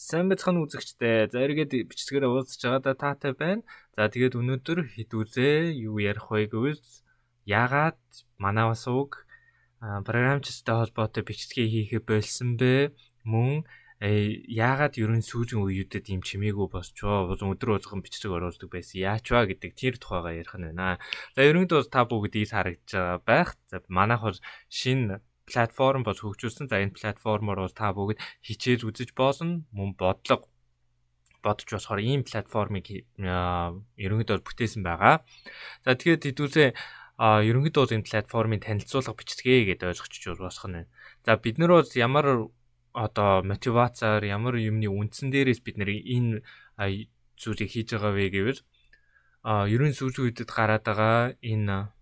Сайн байцгаана үзэгчдээ. За эргээд бичлэгээр уулзж байгаадаа таатай байна. За тэгээд өнөөдөр хэдүүлээ юу ярих вэ гэвэл яагаад манай бас уг програмчтай холбоотой бичлэгээ хийхэ болсон бэ? Мөн яагаад ерөн сүүлийн үеүүдэд ийм чимээгүй босчоо? Өдөр болгон бичлэг оруулдаг байсан. Яач вэ гэдэг тэр тухайгаа ярих нь байна. За ерөнхийдөө та бүгд ийс харагдаж байгаа байх. За манайх бол шинэ платформ бол хөгжүүлсэн. За энэ платформоор бол та бүгд хичээж үзэж болно. Мөн бодож болохоор ийм платформыг ерөнхийдөө бүтээсэн байгаа. За тэгээд хэдүүлээ ерөнхийдөө энэ платформын танилцуулга бичлэгээ гэдээ ойлгочих босох нь байна. За бид нар бол ямар мотивацаар ямар юмны үндсэн дээрээс бид нэр энэ зүйлийг хийж байгаа вэ гэвэл ерөн сүүлийн үедэд гараад байгаа энэ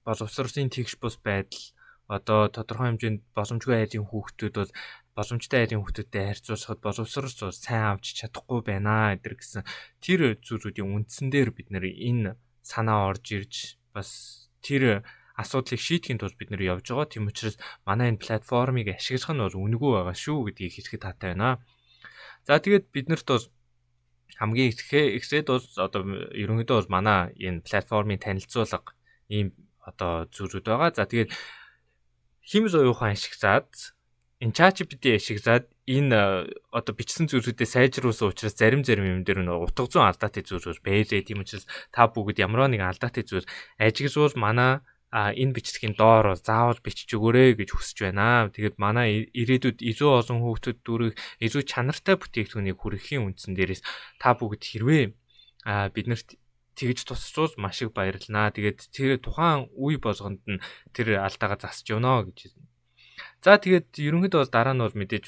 боловсролын тэгш бус байдал тодорхой хэмжээнд боломжгүй айрын хүүхдүүд бол боломжтой айрын хүүхдүүдтэй харьцуулахад боловсролч бол сайн авч чадахгүй байна гэдэр гэсэн тэр зүйлүүдийн үндсэн дээр бид нэр энэ санаа орж ирж бас тэр асуудлыг шийдэхин тулд бид нэр явж байгаа. Тийм учраас манай энэ платформыг ашиглах нь бол үнэгүй байгаа шүү гэдгийг хэлэхэд таатай байна. За тэгээд биднэрт бол хамгийн эхлээд бол ерөнхийдөө бол манай энэ платформын танилцуулга ийм зүйлүүд байгаа. За тэгээд химэл оюухан ашиглаад энэ ChatGPT ашиглаад энэ бичсэн зүйлсүүдээ сайжруулсан учраас зарим юм дээр нь утга зүйн алдаатай зүйлс байлээ. Тийм учраас та бүгд ямарваа нэгэн алдаатай зүйл ажиглуул манай энэ бичлэгийн доор заавал бичиж өгөөрэй гэж хүсэж байна. Тэгээд манай ирээдүйд илүү олон хүүхдүүд дүрийг илүү чанартай бүтээгдэхүүнийг хүргэхийн үндсэн дээрээс та бүгд хэрвээ биднэрт тэгж тусчвал маш их баярлнаа. Тэгээд тэр тухайн үе болгонд нь тэр алдаагаа засч явна гэж. За тэгээд ерөнхийдөө бол дараа нь бол мэдээж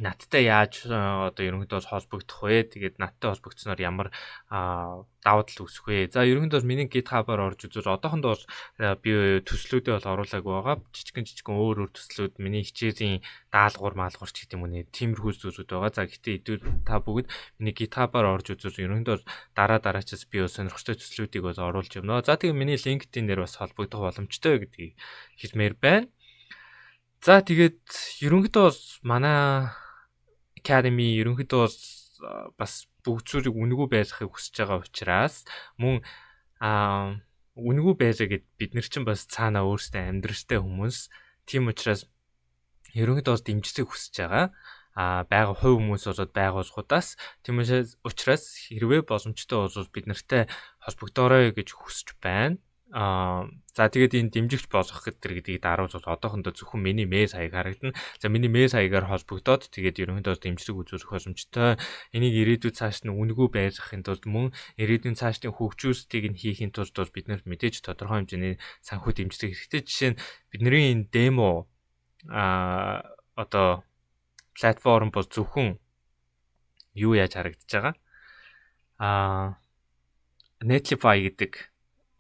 надтай яаж ерөнхийдөө холбогдох вэ? Тэгээд надтай холбогдсноор ямар давуу тал үүсэх вэ? За ерөнхийдөө миний GitHub-аар орж үзвэл одоохондоо бол би төслүүдээ бол оруулаагүй байгаа. Жижигхэн өөр төслүүд миний хичээлийн даалгавар ч гэдэг юм уу нэ тиймэрхүү зүйлүүд байгаа. За гэхдээ та бүгд миний GitHub-аар орж үзвэл ерөнхийдөө дараачаас би сонирхолтой төслүүдийг бол оруулж явна. За тэгээд миний LinkedIn дээр бас холбогдох боломжтой гэдгийг хэлмээр байна. За тэгээд ерөнхийдөө бол манай Academy ерөнхийдөө бас бүгд зүйлийг үнэгүй байлгахыг хүсэж байгаа учраас мөн үнэгүй байлаа гэд бид нар чинь бас цаана өөрсдөө амьдралтай хүмүүс. Тийм учраас ерөнхийдөө дэмжлэг хүсэж байгаа. Байга хувь хүмүүс болоод байгууллагуудаас тийм учраас хэрвээ боломжтой бол бид нартай холбогдоорой гэж хүсэж байна. За тэгээд энэ дэмжигч болох гэдгийг даруул бол одоохондоо зөвхөн миний мэйл хаяг харагдана. За миний мэйл хаягаар холбогдоод тэгээд ерөнхийдөө дэмжлэг үзүүлэх боломжтой. Энийг ирээдүйд цааш нь үнэгүй байлгахын тулд мөн ирээдүйн цаашдын хөгжүүлэлтийг нь хийхин тулд бол бид нарт мэдээж тодорхой хэмжээний санхүү дэмжлэг хэрэгтэй. Жишээ нь бидний энэ демо платформ бол зөвхөн юу яаж харагдаж байгаа? Netlify гэдэг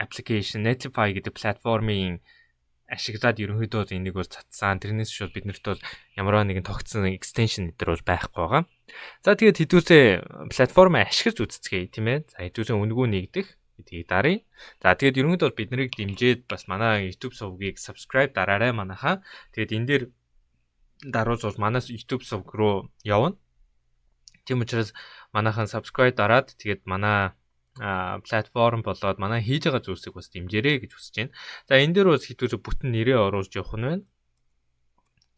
application Netlify гэдэг платформын ашиглаад ерөнхийдөө энийг бол цацсан. Тэрнээс шууд биднэрт бол ямарваа нэгэн тогтсон extension гэдэр бол байхгүй байгаа. За тэгээд хэдүүлээ платформыг ашиглаж үзцгээе тийм ээ. За хэдүүлээ үнэгүй нэгдэх гэдгийг даръя. За тэгээд ерөнхийдөө бид нарыг дэмжиж бас манай YouTube сувгийг subscribe дараарай манайхаа. Тэгээд энэ дээр даруул бол манаас YouTube сувг руу явна. Тийм учраас манайхан subscribe дараад тэгээд манай платформ болоод манай хийж байгаа зүйлсийг бас дэмжээрэй гэж хүсэж байна. За энэ дээр бас хэдүүлээ бүтэн нэрээ оруулж явах нь байна.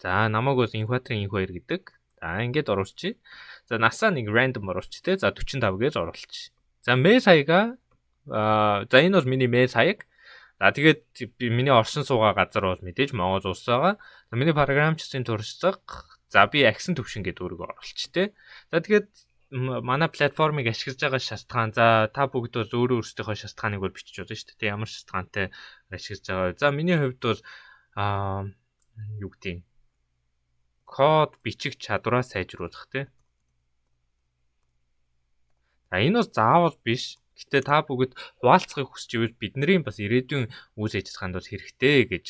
За намайг бол Inquator 2 гэдэг. За ингээд оруулчих. За насаа нэг random оруулчих те. За 45 гэж оруулчих. За мэйл хаягаа за энэ бол миний мэйл хаяг. За тэгээд миний оршин суугаа газар бол мэдээж Монгол улс байгаа. За миний програмчдын туршлага за би агсан төвшин гэдэг өөрийгөө оруулчих те. За тэгээд манай платформыг ашиглаж байгаа шалтгаан за та бүгд бол өөрсдийнхөө шалтгааныг бол бичиж болно шүү дээ. Ямар шалтгаантай ашиглаж байгаа. За миний хувьд бол юу гэдэг код бичих чадвараа сайжруулах тий. За энэ бол заавал биш. Гэтэ та бүгд хуваалцахыг хүсч ивэл бидний бас ирээдүйн үйл ажиллагаанд бол хэрэгтэй гэж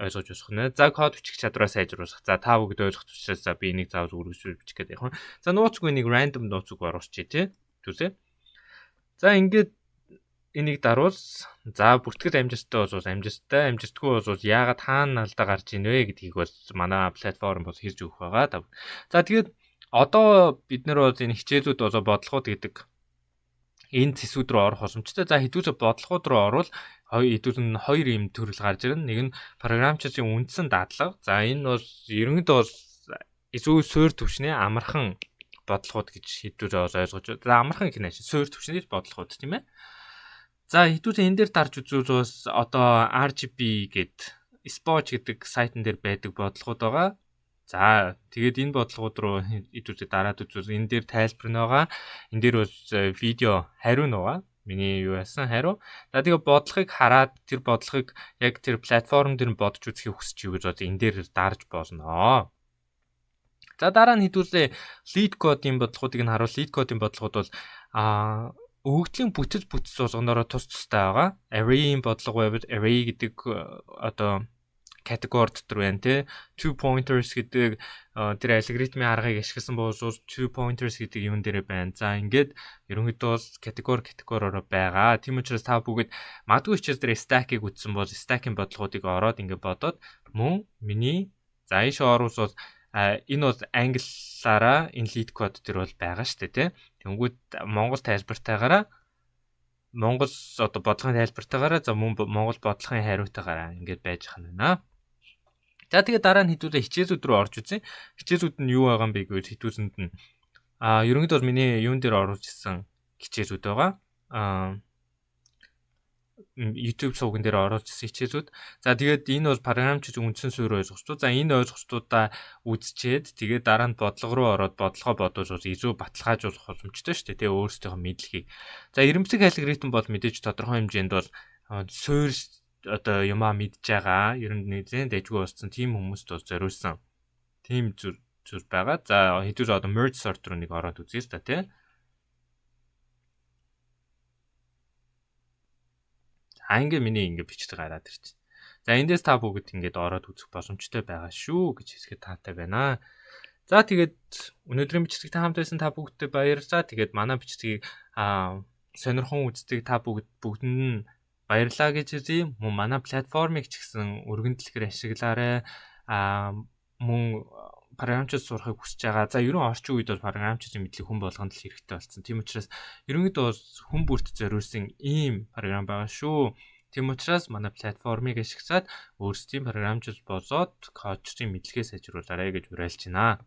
ойлгож болох нэ. За код бичих чадвараа сайжруулах. За та бүгд ойлгох учраас би энийг заавал үргэлжлүүлж бичих гэдэг юм. За нууцгүй нэг random нууцг оруулчих тий. Түлээ. За ингээд энийг даруул. За бүртгэл амжилттай бол амжилттай, амжилтгүй бол яагаад хаана алдаа гарч ийн вэ гэдгийг бол манай платформ бол хэлж өгөх байгаа. За тэгээд одоо бид нар бол энэ хичээлүүд болоо бодлогууд гэдэг энэ зэсүүд рүү орох боломжтой. За хэдүүлээ бодлогууд руу орвол хэдүүл нь хоёр юм төрөл гарч ирнэ. Нэг нь програмчдын үндсэн дадлага. За энэ бол ерөнхийдөө бол илүү суурь төвчний амархан бодлогууд гэж хэдүүлээ ойлгож байна. За амархан гэх нь суурь төвчний бодлогууд тийм ээ. За хэдүүлээ энэ дээр дарж үзвэл бас одоо RGB гэдэг Spoj гэдэг сайтн дээр байдаг бодлогууд байгаа. За тэгээд энэ бодлогууд руу хэдүүлээ дараад үзвэл энэ дээр тайлбар нь байгаа. Энэ дээр бол видео хариу нь байгаа. Миний юу яасан хариу. За тэгээ бодлогыг хараад тэр бодлогыг яг тэр платформ дээр бодож үзхийг хүсэж юу гэж бодож энэ дээр дарж болно. За дараа нь хэдүүлээ lead code-ийн бодлогуудыг нь харуул. Lead code-ийн бодлогууд бол өгөгдлийн бүтэц болгоноороо тус тустай байгаа. Array-ийн бодлого байвал array гэдэг одоо категори дотор байна те. Two pointers гэдэг тэр алгоритмын аргыг ашигласан боловсруул two pointers гэдэг юм дээр байна. За ингээд ерөнхийдөө категориороо байгаа. Тийм учраас та бүгд магадгүй хичээл дээр stack-ийг үтсэн бол stack-ийн бодлогуудыг ороод ингээд бодоод мөн миний за ийш оруулвал энэ бол англиараа энэ lead code дээр бол байгаа шүү дээ тий. Тэнгүүд монгол тайлбартайгаараа монгол одоо бодлогын тайлбартайгаараа за мөн монгол бодлогын хариуйтайгаараа ингээд байж хана. За тэгээ дараа нь хэдүүлээ хичээлүүд рүү орж үзье. Хичээлүүд нь юу байгаа юм бэ гэвэл хэдүүлэнд нь ерөнхийдөө бол миний юун дээр оруулж ирсэн хичээлүүд байгаа. YouTube сувган дээр оруулж ирсэн хичээлүүд. За тэгээд энэ бол програмчид үндсэн суурь ойлголцоо. За энэ ойлголцуудаа үзчихэд тэгээд дараа нь бодлого руу ороод бодлогоо бодож илүү баталгаажуулах боломжтой шүү дээ. Тэгээ өөрсдийнхөө мэдлэгийг. За ирэмцэг алгоритм бол мэдээж тодорхой хэмжээнд бол суурь одоо юмаа мэдж байгаа. Ер нь нэлээд дэжгүй болсон тийм хүмүүст бол зориулсан тийм зүйл байгаа. За хэдүүл одоо merge sort руу нэг ороод үзье л та тий. Ингээ миний ингээ бичдэг гараад ирчих. За эндээс та бүгд ингээд ороод үзэх боломжтой байгаа шүү гэж хэлэхэд таатай байна. За тэгээд өнөөдрийн бичлэгт хамт байсан та бүгдтэй баярлалаа. Тэгээд манай бичлэгийг сонирхон үздэг та бүгдэнд нь баярлалаа гэж хэлье. Мөн манай платформыг ч гэсэн өргөн дэлгэр ашиглаарай. Мөн програмчид сурахыг хүсэж байгаа. За ерөн орчин үед бол програмчдын мэдлэг хүн болгонд л хэрэгтэй болсон. Тийм учраас ерөнхийдөө бол хүн бүрт зориулсан ийм програм байгаа шүү. Тийм учраас манай платформыг ашиглаад өөрсдийн програмчид болоод кодчдын мэдлэгээ сайжруулаарай гэж уриалж байна.